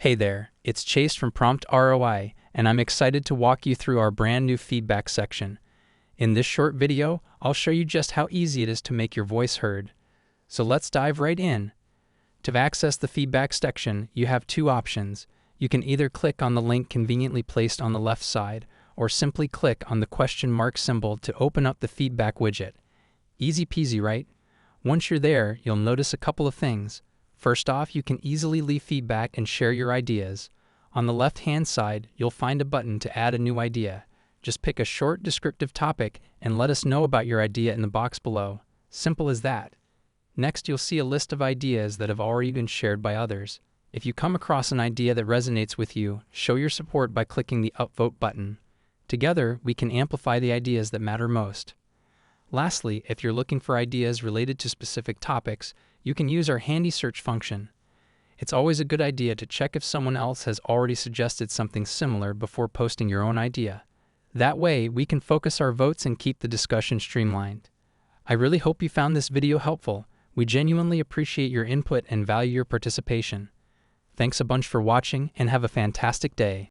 Hey there, it's Chase from PromptROI, and I'm excited to walk you through our brand new feedback section. In this short video, I'll show you just how easy it is to make your voice heard. So let's dive right in. To access the feedback section, you have two options. You can either click on the link conveniently placed on the left side, or simply click on the question mark symbol to open up the feedback widget. Easy peasy, right? Once you're there, you'll notice a couple of things. First off, you can easily leave feedback and share your ideas. On the left-hand side, you'll find a button to add a new idea. Just pick a short, descriptive topic and let us know about your idea in the box below. Simple as that. Next, you'll see a list of ideas that have already been shared by others. If you come across an idea that resonates with you, show your support by clicking the Upvote button. Together, we can amplify the ideas that matter most. Lastly, if you're looking for ideas related to specific topics, you can use our handy search function. It's always a good idea to check if someone else has already suggested something similar before posting your own idea. That way, we can focus our votes and keep the discussion streamlined. I really hope you found this video helpful. We genuinely appreciate your input and value your participation. Thanks a bunch for watching and have a fantastic day.